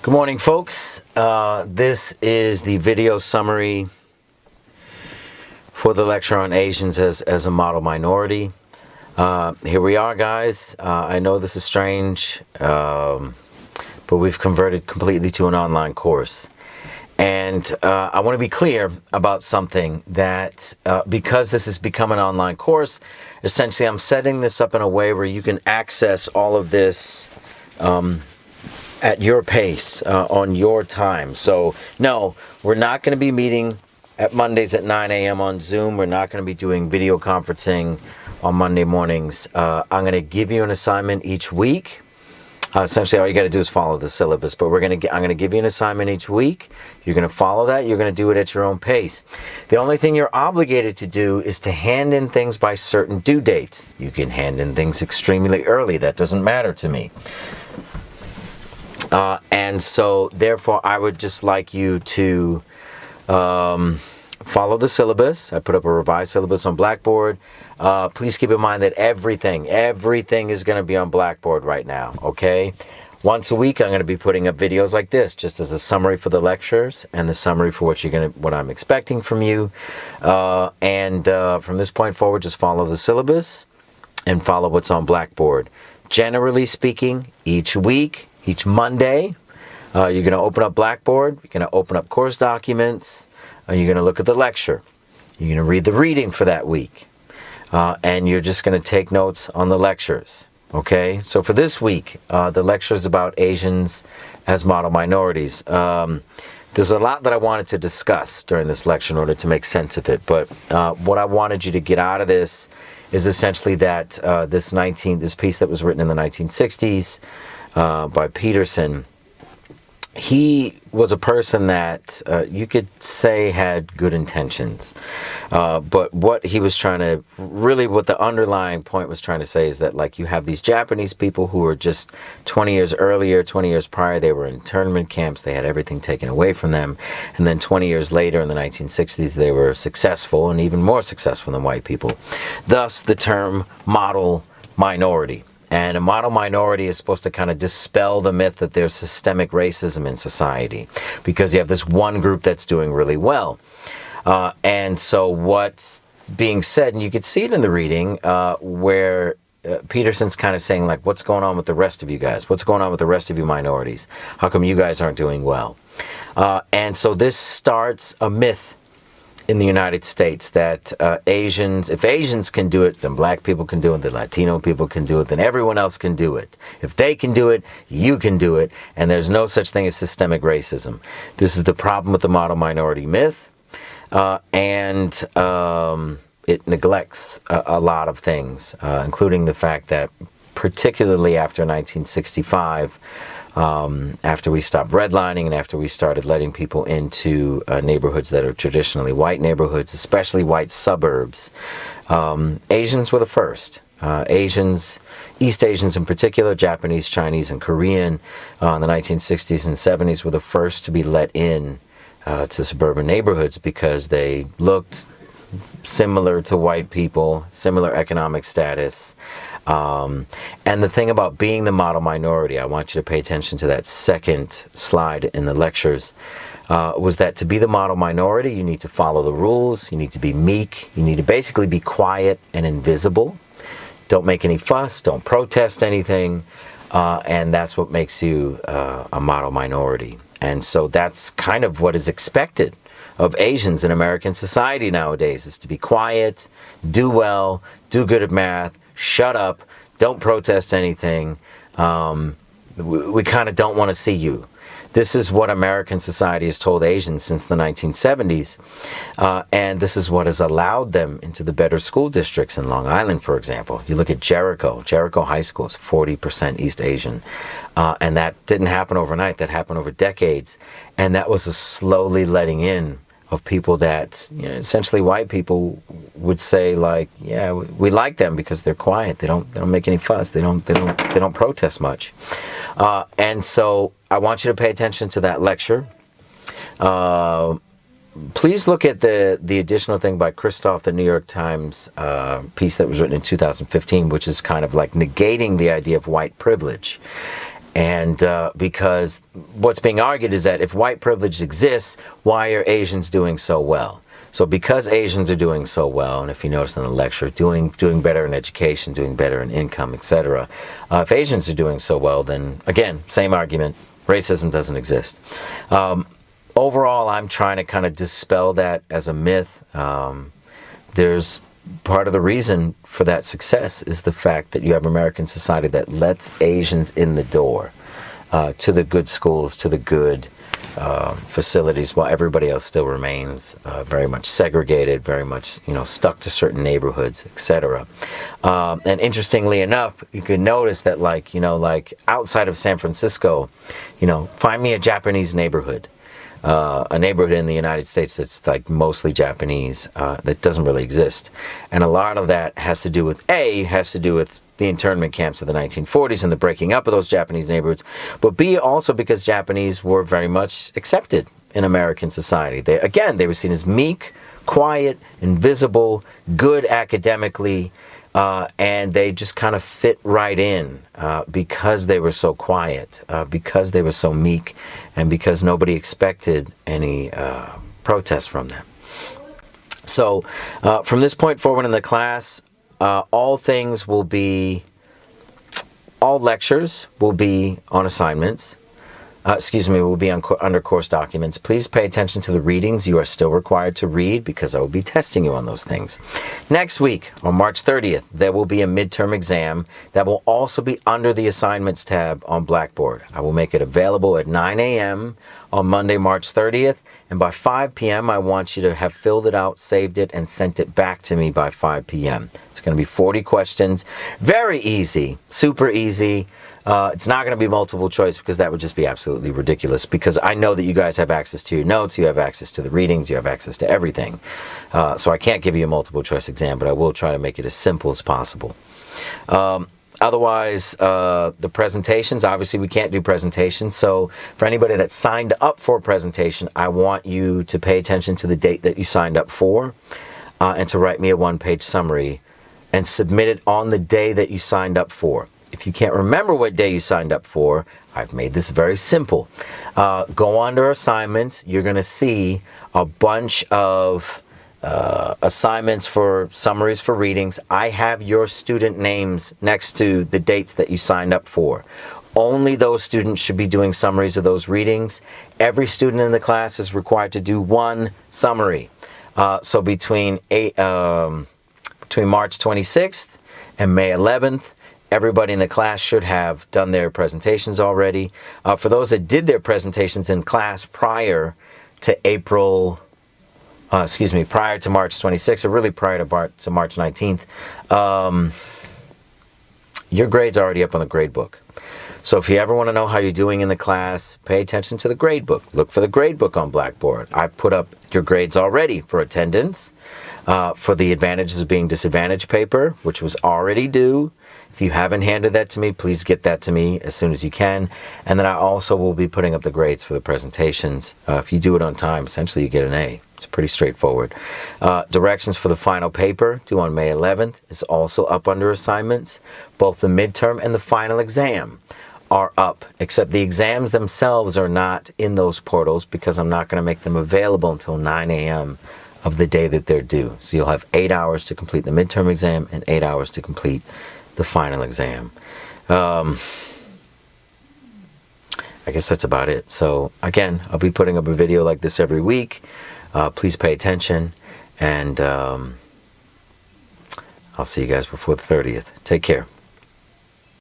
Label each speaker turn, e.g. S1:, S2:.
S1: Good morning, folks. This is the video summary for the lecture on Asians as a model minority. Here we are, guys. I know this is strange, but we've converted completely to an online course. And I want to be clear about something that because this has become an online course, essentially I'm setting this up in a way where you can access all of this at your pace, on your time. So, no, we're not going to be meeting at Mondays at 9 a.m. on Zoom. We're not going to be doing video conferencing on Monday mornings. I'm going to give you an assignment each week. Essentially, all you got to do is follow the syllabus. But I'm going to give you an assignment each week. You're going to follow that. You're going to do it at your own pace. The only thing you're obligated to do is to hand in things by certain due dates. You can hand in things extremely early. That doesn't matter to me. And so, therefore, I would just like you to follow the syllabus. I put up a revised syllabus on Blackboard. Please keep in mind that everything is going to be on Blackboard right now, okay? Once a week, I'm going to be putting up videos like this, just as a summary for the lectures and the summary for what I'm expecting from you. And from this point forward, just follow the syllabus and follow what's on Blackboard. Generally speaking, each week, each Monday, you're going to open up Blackboard, you're going to open up course documents, you're going to look at the lecture, you're going to read the reading for that week, and you're just going to take notes on the lectures, okay? So for this week, the lecture is about Asians as model minorities. There's a lot that I wanted to discuss during this lecture in order to make sense of it, but what I wanted you to get out of this is essentially that this piece that was written in the 1960s, by Peterson, he was a person that you could say had good intentions. But what he was trying to, really what the underlying point was trying to say is that, like, you have these Japanese people who were just 20 years earlier, 20 years prior, they were in internment camps, they had everything taken away from them. And then 20 years later, in the 1960s, they were successful and even more successful than white people. Thus, the term model minority. And a model minority is supposed to kind of dispel the myth that there's systemic racism in society, because you have this one group that's doing really well. And so what's being said, and you could see it in the reading, where Peterson's kind of saying, like, what's going on with the rest of you guys? What's going on with the rest of you minorities? How come you guys aren't doing well? And so this starts a myth in the United States that if Asians can do it, then black people can do it, then Latino people can do it, then everyone else can do it. If they can do it, you can do it, and there's no such thing as systemic racism. This is the problem with the model minority myth, and it neglects a lot of things, including the fact that particularly after 1965, after we stopped redlining and after we started letting people into neighborhoods that are traditionally white neighborhoods, especially white suburbs, Asians were the first. East Asians in particular, Japanese, Chinese, and Korean, in the 1960s and 70s were the first to be let in to suburban neighborhoods because they looked similar to white people, similar economic status. And the thing about being the model minority, I want you to pay attention to that second slide in the lectures, was that to be the model minority, you need to follow the rules, you need to be meek, you need to basically be quiet and invisible. Don't make any fuss, don't protest anything, and that's what makes you a model minority. And so that's kind of what is expected of Asians in American society nowadays, is to be quiet, do well, do good at math, shut up, don't protest anything. We kind of don't want to see you. This is what American society has told Asians since the 1970s, and this is what has allowed them into the better school districts in Long Island, for example. You look at Jericho High School is 40% East Asian, and that didn't happen overnight. That happened over decades, and that was a slowly letting in of people that, essentially white people would say, like, yeah, we like them because they're quiet. They don't make any fuss. They don't protest much. And so I want you to pay attention to that lecture. Please look at the additional thing by Christoph, the New York Times piece that was written in 2015, which is kind of like negating the idea of white privilege. And because what's being argued is that if white privilege exists, why are Asians doing so well? So because Asians are doing so well, and if you notice in the lecture, doing better in education, doing better in income, etc. If Asians are doing so well, then again, same argument, racism doesn't exist. Overall, I'm trying to kind of dispel that as a myth. There's part of the reason for that success is the fact that you have American society that lets Asians in the door to the good schools, to the good facilities, while everybody else still remains very much segregated, very much, you know, stuck to certain neighborhoods, etc. And interestingly enough, you can notice that, like, you know, like outside of San Francisco, you know, find me a Japanese neighborhood. A neighborhood in the United States that's like mostly Japanese, that doesn't really exist. And a lot of that has to do with the internment camps of the 1940s and the breaking up of those Japanese neighborhoods, but B, also because Japanese were very much accepted in American society. They were seen as meek, quiet, invisible, good academically, and they just kind of fit right in because they were so quiet, because they were so meek, and because nobody expected any protest from them. So from this point forward in the class, all lectures will be on assignments. Will be under course documents. Please pay attention to the readings you are still required to read because I will be testing you on those things. Next week, on March 30th, there will be a midterm exam that will also be under the assignments tab on Blackboard. I will make it available at 9 a.m. on Monday, March 30th, and by 5 p.m. I want you to have filled it out, saved it, and sent it back to me by 5 p.m. It's going to be 40 questions. Very easy, super easy. It's not going to be multiple choice because that would just be absolutely ridiculous, because I know that you guys have access to your notes, you have access to the readings, you have access to everything. So I can't give you a multiple choice exam, but I will try to make it as simple as possible. Otherwise, the presentations, obviously we can't do presentations. So for anybody that signed up for a presentation, I want you to pay attention to the date that you signed up for and to write me a one-page summary and submit it on the day that you signed up for. If you can't remember what day you signed up for, I've made this very simple. Go under assignments. You're going to see a bunch of assignments for summaries for readings. I have your student names next to the dates that you signed up for. Only those students should be doing summaries of those readings. Every student in the class is required to do one summary. So between March 26th and May 11th, everybody in the class should have done their presentations already. For those that did their presentations in class prior to prior to March 26th, or really prior to March 19th, your grade's already up on the grade book. So if you ever want to know how you're doing in the class, pay attention to the grade book. Look for the grade book on Blackboard. I put up your grades already for attendance, for the advantages of being disadvantaged paper, which was already due. If you haven't handed that to me, please get that to me as soon as you can. And then I also will be putting up the grades for the presentations. If you do it on time, essentially you get an A. It's pretty straightforward. Directions for the final paper, due on May 11th, is also up under assignments. Both the midterm and the final exam are up, except the exams themselves are not in those portals because I'm not going to make them available until 9 a.m. of the day that they're due. So you'll have 8 hours to complete the midterm exam and 8 hours to complete the final exam. I guess that's about it. So again, I'll be putting up a video like this every week. Please pay attention, and I'll see you guys before the 30th. Take care.